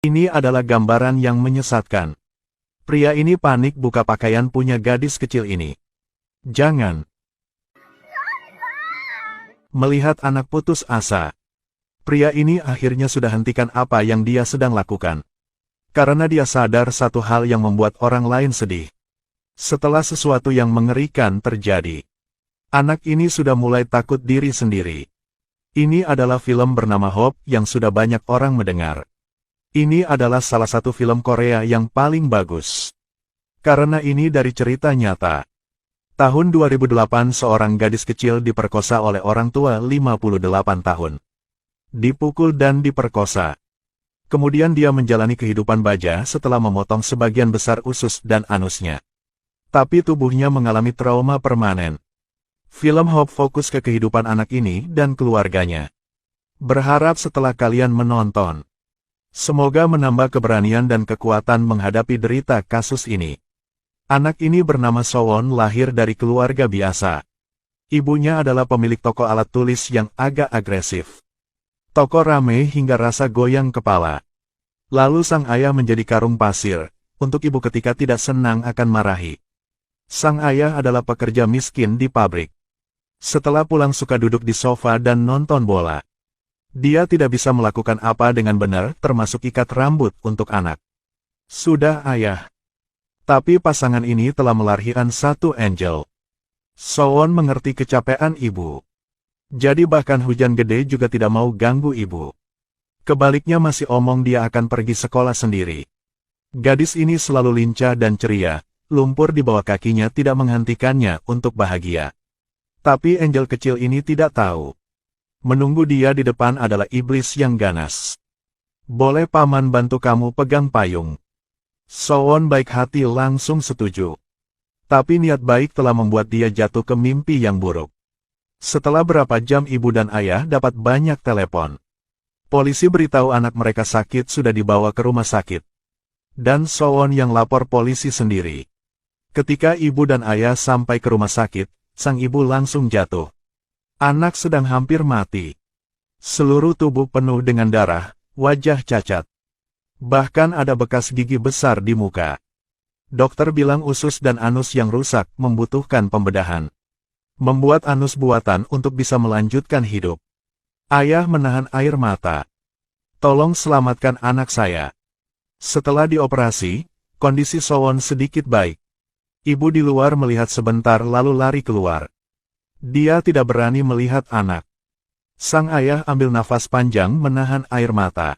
Ini adalah gambaran yang menyesatkan. Pria ini panik buka pakaian punya gadis kecil ini. Jangan. Melihat anak putus asa, pria ini akhirnya sudah hentikan apa yang dia sedang lakukan. Karena dia sadar satu hal yang membuat orang lain sedih. Setelah sesuatu yang mengerikan terjadi, anak ini sudah mulai takut diri sendiri. Ini adalah film bernama Hope yang sudah banyak orang mendengar. Ini adalah salah satu film Korea yang paling bagus. Karena ini dari cerita nyata. Tahun 2008 seorang gadis kecil diperkosa oleh orang tua 58 tahun. Dipukul dan diperkosa. Kemudian dia menjalani kehidupan baja setelah memotong sebagian besar usus dan anusnya. Tapi tubuhnya mengalami trauma permanen. Film Hope fokus ke kehidupan anak ini dan keluarganya. Berharap setelah kalian menonton, semoga menambah keberanian dan kekuatan menghadapi derita kasus ini. Anak ini bernama Sowon lahir dari keluarga biasa. Ibunya adalah pemilik toko alat tulis yang agak agresif. Toko rame hingga rasa goyang kepala. Lalu sang ayah menjadi karung pasir, untuk ibu ketika tidak senang akan marahi. Sang ayah adalah pekerja miskin di pabrik. Setelah pulang suka duduk di sofa dan nonton bola. Dia tidak bisa melakukan apa dengan benar termasuk ikat rambut untuk anak. Sudah ayah. Tapi pasangan ini telah melahirkan satu angel. Sowon mengerti kecapean ibu. Jadi bahkan hujan gede juga tidak mau ganggu ibu. Kebaliknya masih omong dia akan pergi sekolah sendiri. Gadis ini selalu lincah dan ceria, lumpur di bawah kakinya tidak menghentikannya untuk bahagia. Tapi angel kecil ini tidak tahu. Menunggu dia di depan adalah iblis yang ganas. Boleh paman bantu kamu pegang payung? Sowon baik hati langsung setuju. Tapi niat baik telah membuat dia jatuh ke mimpi yang buruk. Setelah berapa jam ibu dan ayah dapat banyak telepon. Polisi beritahu anak mereka sakit sudah dibawa ke rumah sakit. Dan Sowon yang lapor polisi sendiri. Ketika ibu dan ayah sampai ke rumah sakit, sang ibu langsung jatuh. Anak sedang hampir mati. Seluruh tubuh penuh dengan darah, wajah cacat. Bahkan ada bekas gigi besar di muka. Dokter bilang usus dan anus yang rusak membutuhkan pembedahan. Membuat anus buatan untuk bisa melanjutkan hidup. Ayah menahan air mata. Tolong selamatkan anak saya. Setelah dioperasi, kondisi Sowon sedikit baik. Ibu di luar melihat sebentar lalu lari keluar. Dia tidak berani melihat anak. Sang ayah ambil nafas panjang menahan air mata.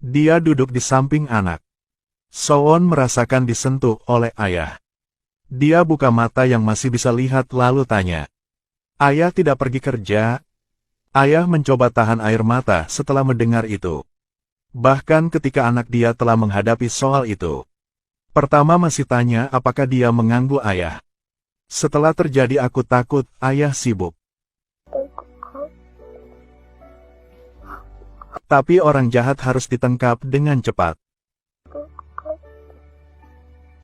Dia duduk di samping anak. Sowon merasakan disentuh oleh ayah. Dia buka mata yang masih bisa lihat lalu tanya. Ayah tidak pergi kerja? Ayah mencoba tahan air mata setelah mendengar itu. Bahkan ketika anak dia telah menghadapi soal itu. Pertama masih tanya apakah dia mengganggu ayah. Setelah terjadi aku takut ayah sibuk. Tapi orang jahat harus ditangkap dengan cepat.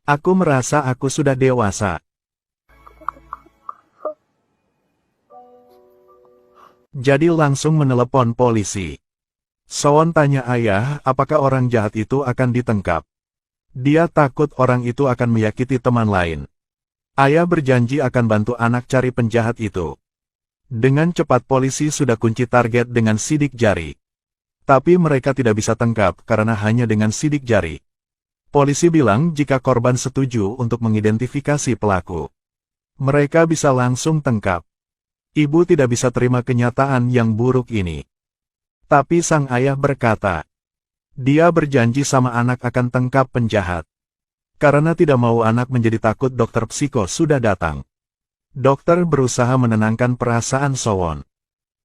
Aku merasa aku sudah dewasa. Jadi langsung menelepon polisi. Sowon tanya ayah apakah orang jahat itu akan ditangkap. Dia takut orang itu akan menyakiti teman lain. Ayah berjanji akan bantu anak cari penjahat itu. Dengan cepat polisi sudah kunci target dengan sidik jari. Tapi mereka tidak bisa tangkap karena hanya dengan sidik jari. Polisi bilang jika korban setuju untuk mengidentifikasi pelaku, mereka bisa langsung tangkap. Ibu tidak bisa terima kenyataan yang buruk ini. Tapi sang ayah berkata, dia berjanji sama anak akan tangkap penjahat. Karena tidak mau anak menjadi takut, dokter psiko sudah datang. Dokter berusaha menenangkan perasaan Sowon.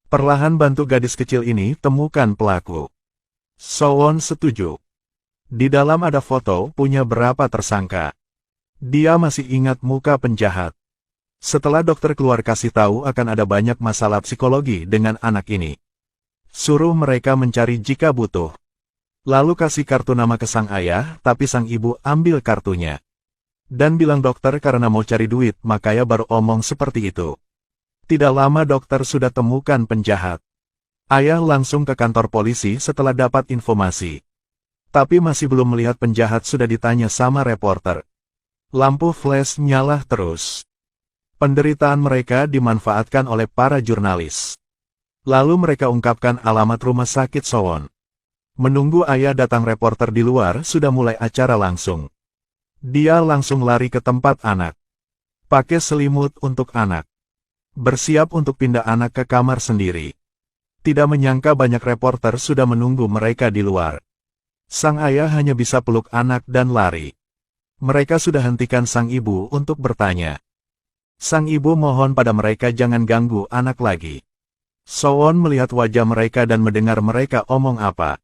Perlahan bantu gadis kecil ini temukan pelaku. Sowon setuju. Di dalam ada foto punya berapa tersangka. Dia masih ingat muka penjahat. Setelah dokter keluar kasih tahu akan ada banyak masalah psikologi dengan anak ini. Suruh mereka mencari jika butuh. Lalu kasih kartu nama ke sang ayah, tapi sang ibu ambil kartunya. Dan bilang dokter karena mau cari duit, makanya baru omong seperti itu. Tidak lama dokter sudah temukan penjahat. Ayah langsung ke kantor polisi setelah dapat informasi. Tapi masih belum melihat penjahat sudah ditanya sama reporter. Lampu flash nyala terus. Penderitaan mereka dimanfaatkan oleh para jurnalis. Lalu mereka ungkapkan alamat rumah sakit Sowon. Menunggu ayah datang, reporter di luar sudah mulai acara langsung. Dia langsung lari ke tempat anak. Pakai selimut untuk anak. Bersiap untuk pindah anak ke kamar sendiri. Tidak menyangka banyak reporter sudah menunggu mereka di luar. Sang ayah hanya bisa peluk anak dan lari. Mereka sudah hentikan sang ibu untuk bertanya. Sang ibu mohon pada mereka jangan ganggu anak lagi. Sowon melihat wajah mereka dan mendengar mereka omong apa.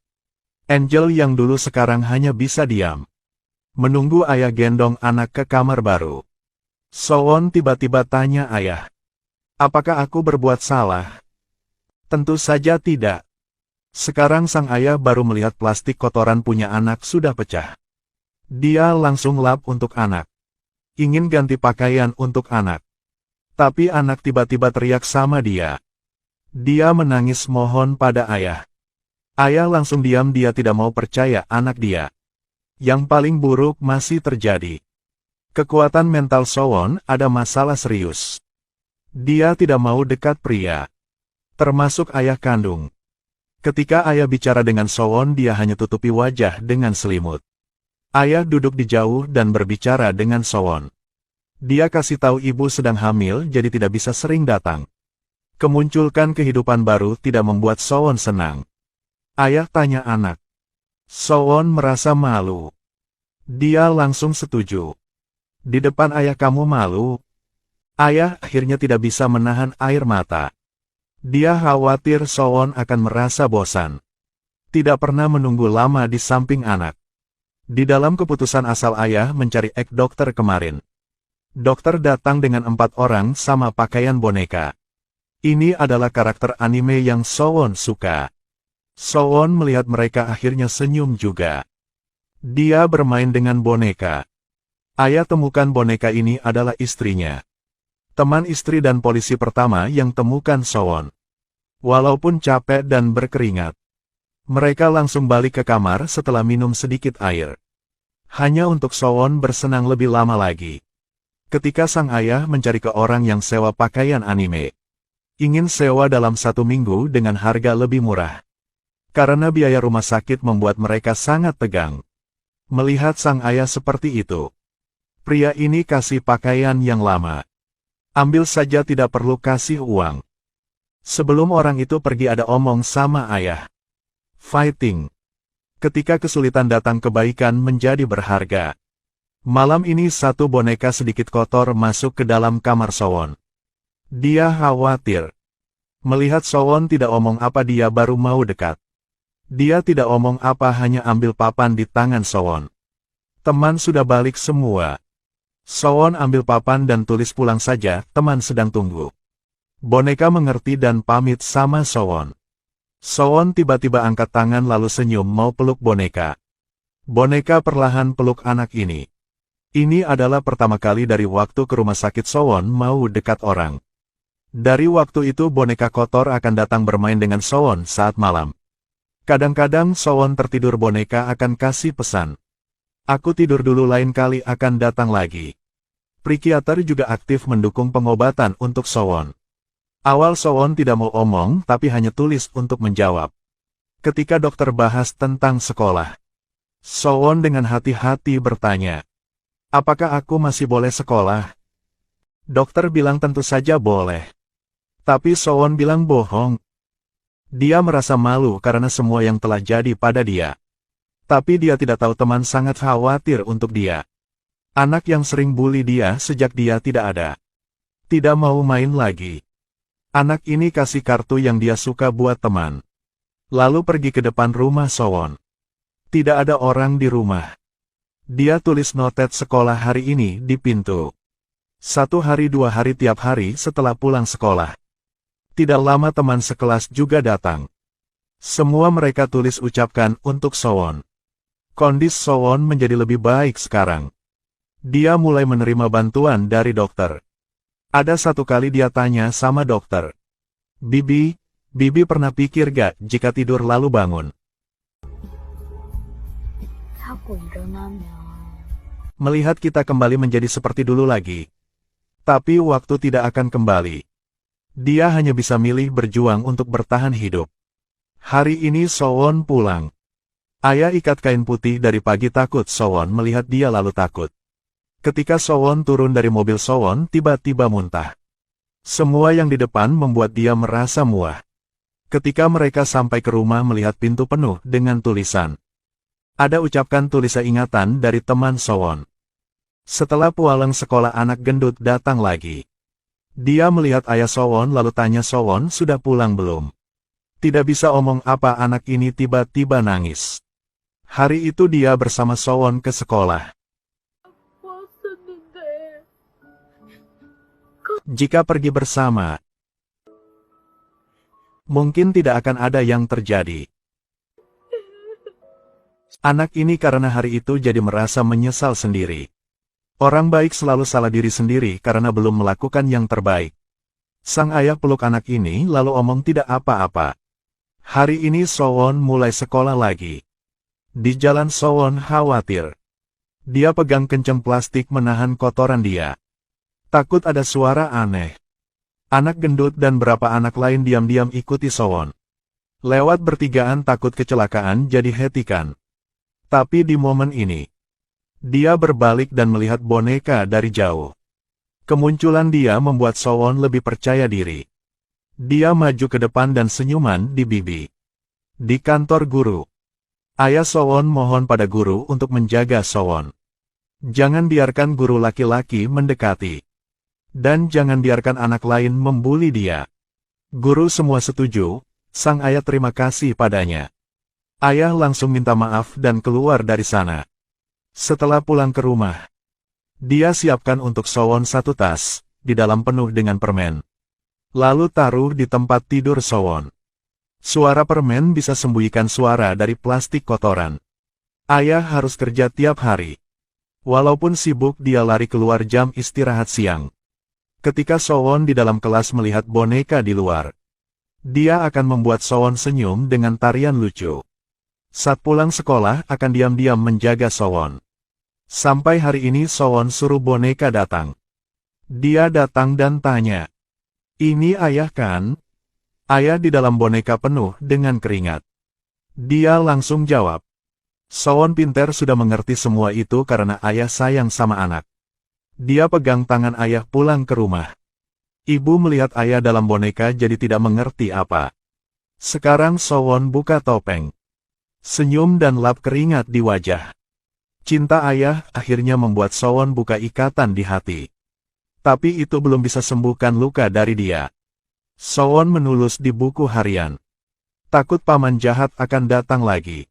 Angel yang dulu sekarang hanya bisa diam. Menunggu ayah gendong anak ke kamar baru. Sowon tiba-tiba tanya ayah. Apakah aku berbuat salah? Tentu saja tidak. Sekarang sang ayah baru melihat plastik kotoran punya anak sudah pecah. Dia langsung lap untuk anak. Ingin ganti pakaian untuk anak. Tapi anak tiba-tiba teriak sama dia. Dia menangis mohon pada ayah. Ayah langsung diam, dia tidak mau percaya anak dia. Yang paling buruk masih terjadi. Kekuatan mental Sowon ada masalah serius. Dia tidak mau dekat pria. Termasuk ayah kandung. Ketika ayah bicara dengan Sowon, dia hanya tutupi wajah dengan selimut. Ayah duduk di jauh dan berbicara dengan Sowon. Dia kasih tahu ibu sedang hamil jadi tidak bisa sering datang. Kemunculkan kehidupan baru tidak membuat Sowon senang. Ayah tanya anak. Sowon merasa malu. Dia langsung setuju. Di depan ayah kamu malu? Ayah akhirnya tidak bisa menahan air mata. Dia khawatir Sowon akan merasa bosan. Tidak pernah menunggu lama di samping anak. Di dalam keputusan asal ayah mencari dokter kemarin. Dokter datang dengan 4 orang sama pakaian boneka. Ini adalah karakter anime yang Sowon suka. Sowon melihat mereka akhirnya senyum juga. Dia bermain dengan boneka. Ayah temukan boneka ini adalah istrinya. Teman istri dan polisi pertama yang temukan Sowon. Walaupun capek dan berkeringat. Mereka langsung balik ke kamar setelah minum sedikit air. Hanya untuk Sowon bersenang lebih lama lagi. Ketika sang ayah mencari ke orang yang sewa pakaian anime. Ingin sewa dalam 1 minggu dengan harga lebih murah. Karena biaya rumah sakit membuat mereka sangat tegang. Melihat sang ayah seperti itu. Pria ini kasih pakaian yang lama. Ambil saja, tidak perlu kasih uang. Sebelum orang itu pergi ada omong sama ayah. Fighting. Ketika kesulitan datang kebaikan menjadi berharga. Malam ini satu boneka sedikit kotor masuk ke dalam kamar Sowon. Dia khawatir. Melihat Sowon tidak omong apa, dia baru mau dekat. Dia tidak omong apa, hanya ambil papan di tangan Sowon. Teman sudah balik semua. Sowon ambil papan dan tulis pulang saja, teman sedang tunggu. Boneka mengerti dan pamit sama Sowon. Sowon tiba-tiba angkat tangan lalu senyum mau peluk boneka. Boneka perlahan peluk anak ini. Ini adalah pertama kali dari waktu ke rumah sakit Sowon mau dekat orang. Dari waktu itu boneka kotor akan datang bermain dengan Sowon saat malam. Kadang-kadang Sowon tertidur, boneka akan kasih pesan. Aku tidur dulu, lain kali akan datang lagi. Psikiater juga aktif mendukung pengobatan untuk Sowon. Awal Sowon tidak mau omong tapi hanya tulis untuk menjawab. Ketika dokter bahas tentang sekolah, Sowon dengan hati-hati bertanya. Apakah aku masih boleh sekolah? Dokter bilang tentu saja boleh. Tapi Sowon bilang bohong. Dia merasa malu karena semua yang telah jadi pada dia. Tapi dia tidak tahu teman sangat khawatir untuk dia. Anak yang sering bully dia sejak dia tidak ada. Tidak mau main lagi. Anak ini kasih kartu yang dia suka buat teman. Lalu pergi ke depan rumah Sowon. Tidak ada orang di rumah. Dia tulis notet sekolah hari ini di pintu. 1 hari 2 hari tiap hari setelah pulang sekolah. Tidak lama teman sekelas juga datang. Semua mereka tulis ucapkan untuk Sowon. Kondisi Sowon menjadi lebih baik sekarang. Dia mulai menerima bantuan dari dokter. Ada satu kali dia tanya sama dokter. Bibi pernah pikir gak jika tidur lalu bangun? 자꾸 일어나면 Melihat kita kembali menjadi seperti dulu lagi. Tapi waktu tidak akan kembali. Dia hanya bisa milih berjuang untuk bertahan hidup. Hari ini Sowon pulang. Ayah ikat kain putih dari pagi takut Sowon melihat dia lalu takut. Ketika Sowon turun dari mobil Sowon tiba-tiba muntah. Semua yang di depan membuat dia merasa muak. Ketika mereka sampai ke rumah melihat pintu penuh dengan tulisan. Ada ucapkan tulisan ingatan dari teman Sowon. Setelah pulang sekolah anak gendut datang lagi. Dia melihat ayah Sowon lalu tanya Sowon sudah pulang belum. Tidak bisa omong apa anak ini tiba-tiba nangis. Hari itu dia bersama Sowon ke sekolah. 왔었는데 Jika pergi bersama, mungkin tidak akan ada yang terjadi. Anak ini karena hari itu jadi merasa menyesal sendiri. Orang baik selalu salah diri sendiri karena belum melakukan yang terbaik. Sang ayah peluk anak ini lalu omong tidak apa-apa. Hari ini Sowon mulai sekolah lagi. Di jalan Sowon khawatir. Dia pegang kencang plastik menahan kotoran dia. Takut ada suara aneh. Anak gendut dan beberapa anak lain diam-diam ikuti Sowon. Lewat bertigaan takut kecelakaan jadi hetikan. Tapi di momen ini, dia berbalik dan melihat boneka dari jauh. Kemunculan dia membuat Sowon lebih percaya diri. Dia maju ke depan dan senyuman di bibi. Di kantor guru, ayah Sowon mohon pada guru untuk menjaga Sowon. Jangan biarkan guru laki-laki mendekati. Dan jangan biarkan anak lain membuli dia. Guru semua setuju, sang ayah terima kasih padanya. Ayah langsung minta maaf dan keluar dari sana. Setelah pulang ke rumah, dia siapkan untuk Sowon satu tas, di dalam penuh dengan permen. Lalu taruh di tempat tidur Sowon. Suara permen bisa sembunyikan suara dari plastik kotoran. Ayah harus kerja tiap hari. Walaupun sibuk dia lari keluar jam istirahat siang. Ketika Sowon di dalam kelas melihat boneka di luar, dia akan membuat Sowon senyum dengan tarian lucu. Saat pulang sekolah akan diam-diam menjaga Sowon. Sampai hari ini Sowon suruh boneka datang. Dia datang dan tanya, "Ini ayah kan?" Ayah di dalam boneka penuh dengan keringat. Dia langsung jawab. Sowon pintar sudah mengerti semua itu karena ayah sayang sama anak. Dia pegang tangan ayah pulang ke rumah. Ibu melihat ayah dalam boneka jadi tidak mengerti apa. Sekarang Sowon buka topeng. Senyum dan lap keringat di wajah. Cinta ayah akhirnya membuat Sowon buka ikatan di hati. Tapi itu belum bisa sembuhkan luka dari dia. Sowon menulis di buku harian. Takut paman jahat akan datang lagi.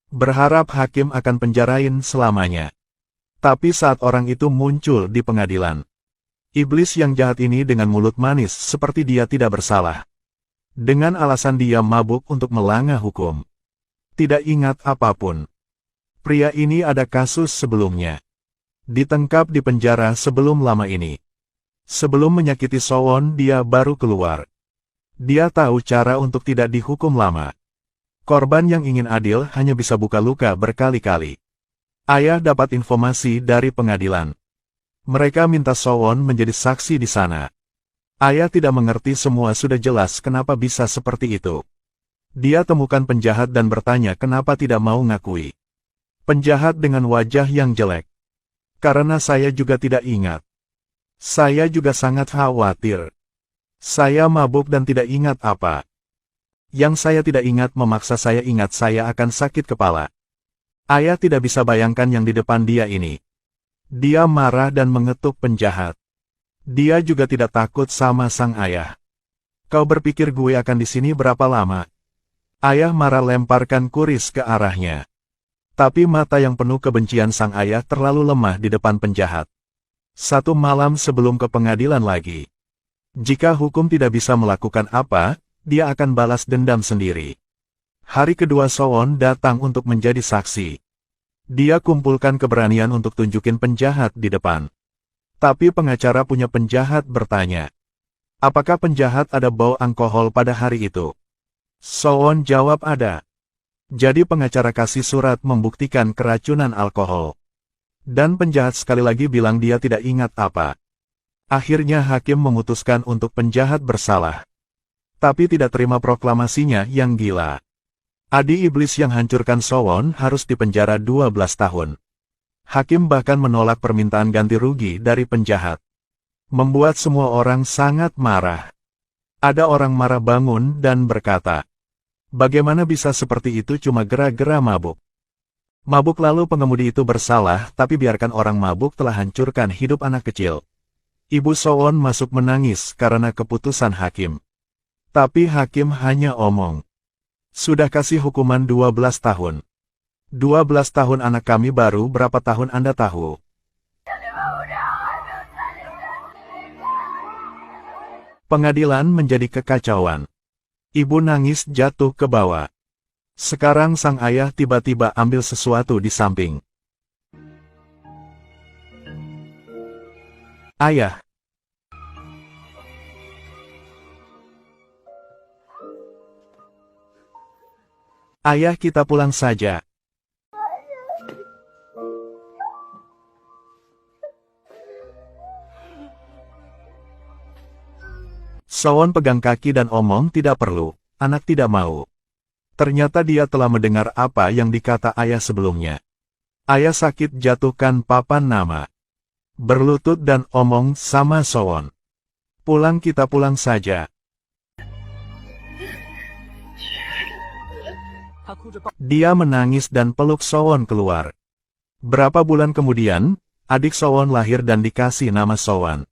Berharap hakim akan penjarain selamanya. Tapi saat orang itu muncul di pengadilan, iblis yang jahat ini dengan mulut manis seperti dia tidak bersalah. Dengan alasan dia mabuk untuk melanggar hukum. Tidak ingat apapun. Pria ini ada kasus sebelumnya. Ditangkap di penjara sebelum lama ini. Sebelum menyakiti Sowon dia baru keluar. Dia tahu cara untuk tidak dihukum lama. Korban yang ingin adil hanya bisa buka luka berkali-kali. Ayah dapat informasi dari pengadilan. Mereka minta Sowon menjadi saksi di sana. Ayah tidak mengerti semua sudah jelas kenapa bisa seperti itu. Dia temukan penjahat dan bertanya kenapa tidak mau ngakui. Penjahat dengan wajah yang jelek. Karena saya juga tidak ingat. Saya juga sangat khawatir. Saya mabuk dan tidak ingat apa. Yang saya tidak ingat memaksa saya ingat saya akan sakit kepala. Ayah tidak bisa bayangkan yang di depan dia ini. Dia marah dan mengetuk penjahat. Dia juga tidak takut sama sang ayah. Kau berpikir gue akan di sini berapa lama? Ayah marah lemparkan kuris ke arahnya. Tapi mata yang penuh kebencian sang ayah terlalu lemah di depan penjahat. Satu malam sebelum ke pengadilan lagi. Jika hukum tidak bisa melakukan apa, dia akan balas dendam sendiri. Hari kedua Sowon datang untuk menjadi saksi. Dia kumpulkan keberanian untuk tunjukin penjahat di depan. Tapi pengacara punya penjahat bertanya. Apakah penjahat ada bau alkohol pada hari itu? Sowon jawab ada. Jadi pengacara kasih surat membuktikan keracunan alkohol. Dan penjahat sekali lagi bilang dia tidak ingat apa. Akhirnya hakim memutuskan untuk penjahat bersalah. Tapi tidak terima proklamasinya yang gila. Adi iblis yang hancurkan Sowon harus dipenjara 12 tahun. Hakim bahkan menolak permintaan ganti rugi dari penjahat. Membuat semua orang sangat marah. Ada orang marah bangun dan berkata, bagaimana bisa seperti itu cuma gara-gara mabuk? Mabuk lalu pengemudi itu bersalah tapi biarkan orang mabuk telah hancurkan hidup anak kecil. Ibu Sowon masuk menangis karena keputusan hakim. Tapi hakim hanya omong. Sudah kasih hukuman 12 tahun. 12 tahun anak kami baru berapa tahun Anda tahu? Pengadilan menjadi kekacauan. Ibu nangis jatuh ke bawah. Sekarang sang ayah tiba-tiba ambil sesuatu di samping. Ayah. Ayah, kita pulang saja. Sowon pegang kaki dan omong tidak perlu, anak tidak mau. Ternyata dia telah mendengar apa yang dikata ayah sebelumnya. Ayah sakit jatuhkan papan nama. Berlutut dan omong sama Sowon. Pulang, kita pulang saja. Dia menangis dan peluk Sowon keluar. Berapa bulan kemudian, adik Sowon lahir dan dikasih nama Sowon.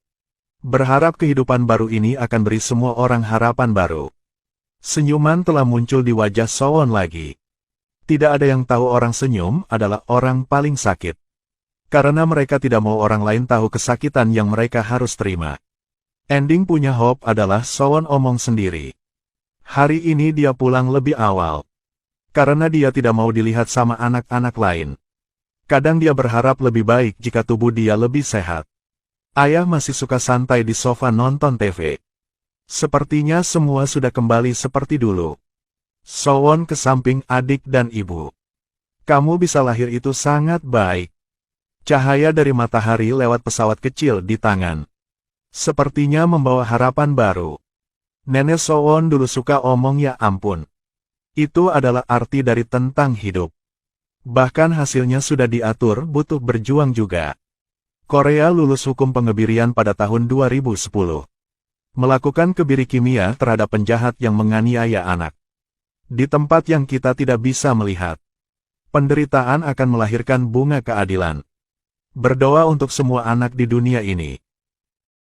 Berharap kehidupan baru ini akan beri semua orang harapan baru. Senyuman telah muncul di wajah Sowon lagi. Tidak ada yang tahu orang senyum adalah orang paling sakit. Karena mereka tidak mau orang lain tahu kesakitan yang mereka harus terima. Ending punya hope adalah Sowon omong sendiri. Hari ini dia pulang lebih awal. Karena dia tidak mau dilihat sama anak-anak lain. Kadang dia berharap lebih baik jika tubuh dia lebih sehat. Ayah masih suka santai di sofa nonton TV. Sepertinya semua sudah kembali seperti dulu. Sowon ke samping adik dan ibu. Kamu bisa lahir itu sangat baik. Cahaya dari matahari lewat pesawat kecil di tangan. Sepertinya membawa harapan baru. Nenek Sowon dulu suka omong ya ampun. Itu adalah arti dari tentang hidup. Bahkan hasilnya sudah diatur butuh berjuang juga. Korea lulus hukum pengebirian pada tahun 2010. Melakukan kebiri kimia terhadap penjahat yang menganiaya anak. Di tempat yang kita tidak bisa melihat. Penderitaan akan melahirkan bunga keadilan. Berdoa untuk semua anak di dunia ini.